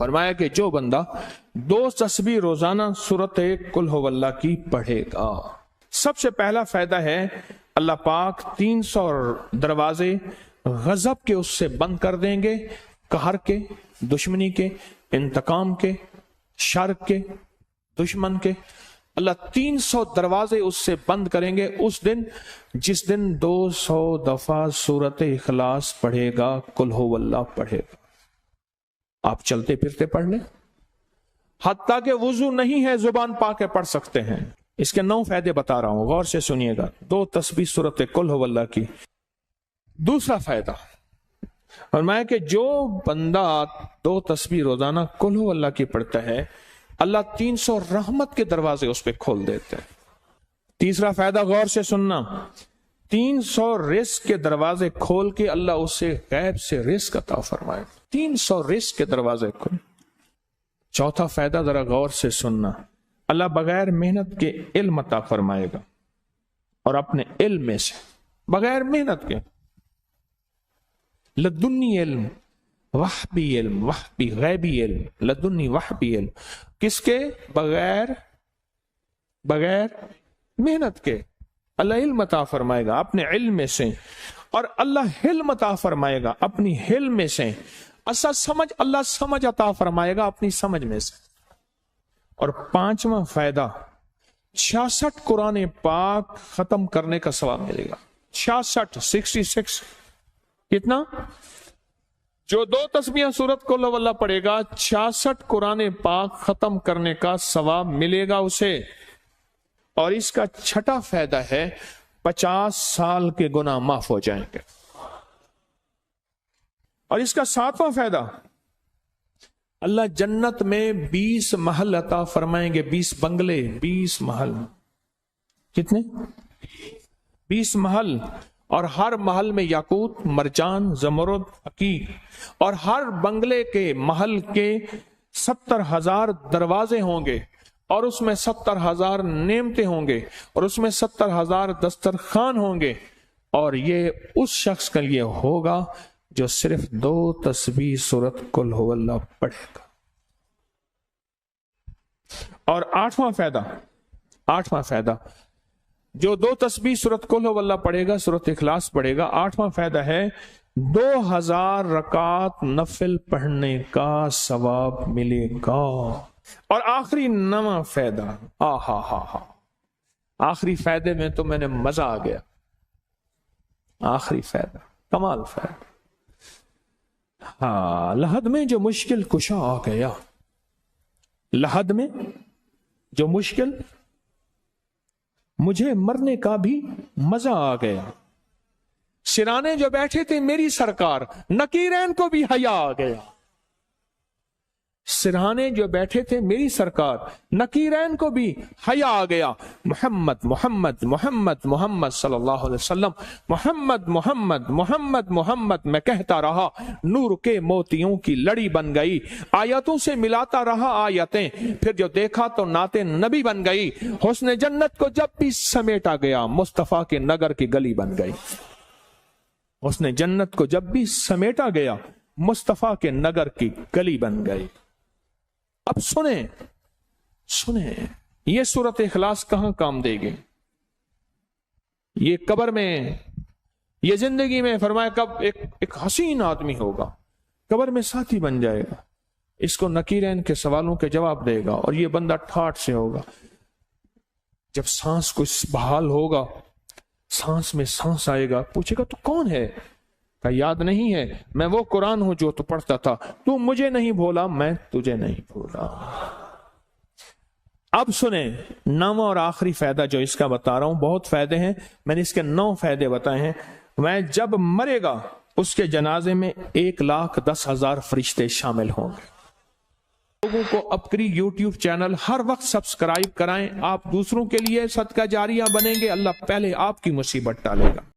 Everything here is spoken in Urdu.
فرمایا کہ جو بندہ 2 تسبیح روزانہ سورت قل ہو اللہ کی پڑھے گا، سب سے پہلا فائدہ ہے اللہ پاک 300 دروازے غضب کے اس سے بند کر دیں گے، قہر کے، دشمنی کے، انتقام کے، شر کے، دشمن کے۔ اللہ 300 دروازے اس سے بند کریں گے اس دن جس دن 200 دفعہ سورت اخلاص پڑھے گا، قل ہو اللہ پڑھے گا۔ آپ چلتے پھرتے پڑھ لیں، حتیٰ کہ وضو نہیں ہے زبان پاک کے پڑھ سکتے ہیں۔ اس کے 9 فائدے بتا رہا ہوں، غور سے سنیے گا۔ 2 تسبیح سورت قل ہو اللہ کی۔ دوسرا فائدہ فرمایا کہ جو بندہ 2 تسبیح روزانہ قل ہو اللہ کی پڑھتا ہے، اللہ 300 رحمت کے دروازے اس پہ کھول دیتے ہیں۔ تیسرا فائدہ غور سے سننا، 300 رزق کے دروازے کھول کے اللہ اسے غیب سے رزق عطا فرمائے، 300 رزق کے دروازے کھول۔ چوتھا فائدہ ذرا غور سے سننا، اللہ بغیر محنت کے علم عطا فرمائے گا، اور اپنے علم میں سے بغیر محنت کے، لدنی علم، وحبی علم، وحبی غیبی علم، لدنی وحبی علم، کس کے؟ بغیر محنت کے اللہ علم عطا فرمائے گا اپنے علم میں سے، اور اللہ علم عطا فرمائے گا اپنی علم میں سے، اللہ سمجھ عطا فرمائے گا اپنی سمجھ میں سے۔ اور 5واں فائدہ 66 قرآن پاک ختم کرنے کا ثواب ملے گا۔ 66 کتنا؟ جو 2 تسبیح سورت قل ہو اللہ پڑھے گا، 66 قرآن پاک ختم کرنے کا ثواب ملے گا اسے۔ اور اس کا 6واں فائدہ ہے 50 سال کے گناہ معاف ہو جائیں گے۔ اور اس کا 7واں فائدہ، اللہ جنت میں 20 محل عطا فرمائیں گے، 20 بنگلے، 20 محل۔ کتنے؟ 20 محل، اور ہر محل میں یاقوت، مرجان، زمرد، عقیق، اور ہر بنگلے کے محل کے 70,000 دروازے ہوں گے، اور اس میں 70,000 نعمتیں ہوں گے، اور اس میں 70,000 دسترخوان ہوں گے، اور یہ اس شخص کے لیے ہوگا جو صرف 2 تسبیح سورت قل ہو اللہ پڑھے گا۔ اور 8واں فائدہ جو 2 تسبیح سورت قل ہو اللہ پڑھے گا، سورت اخلاص پڑھے گا، 8واں فائدہ ہے 2000 رکعات نفل پڑھنے کا ثواب ملے گا۔ اور آخری 9واں فائدہ، آخری فائدے میں تو میں نے مزہ آ گیا، آخری فائدہ کمال فائدہ۔ لحد میں جو مشکل کشا آ گیا، لحد میں جو مشکل، مجھے مرنے کا بھی مزہ آ گیا، سرانے جو بیٹھے تھے میری سرکار، نکیرین کو بھی حیا آ گیا، سرہانے جو بیٹھے تھے میری سرکار، نکیرین کو بھی حیا آ گیا۔ محمد محمد محمد محمد صلی اللہ علیہ وسلم، محمد محمد محمد محمد میں کہتا رہا، نور کے موتیوں کی لڑی بن گئی، آیتوں سے ملاتا رہا آیتیں، پھر جو دیکھا تو نعت نبی بن گئی، حسن جنت کو جب بھی سمیٹا گیا مصطفیٰ کے نگر کی گلی بن گئی، حسن جنت کو جب بھی سمیٹا گیا مصطفیٰ کے نگر کی گلی بن گئی۔ اب سنیں یہ سورت اخلاص کہاں کام دے گی؟ یہ قبر میں، یہ زندگی میں، فرمایا کب ایک حسین آدمی ہوگا، قبر میں ساتھی بن جائے گا، اس کو نکیرین کے سوالوں کے جواب دے گا، اور یہ بندہ ٹھاٹ سے ہوگا۔ جب سانس کو بحال ہوگا، سانس میں سانس آئے گا، پوچھے گا تو کون ہے؟ کہ یاد نہیں ہے، میں وہ قرآن ہوں جو تو پڑھتا تھا، تو مجھے نہیں بھولا، میں تجھے نہیں بھولا۔ اب سنیں 9واں اور آخری فائدہ جو اس کا بتا رہا ہوں، بہت فائدے ہیں، میں نے اس کے 9 فائدے بتائے ہیں۔ میں جب مرے گا اس کے جنازے میں 1,10,000 فرشتے شامل ہوں گے۔ لوگوں کو اپنی یوٹیوب چینل ہر وقت سبسکرائب کرائیں، آپ دوسروں کے لیے صدقہ جاریہ بنیں گے، اللہ پہلے آپ کی مصیبت ٹالے گا۔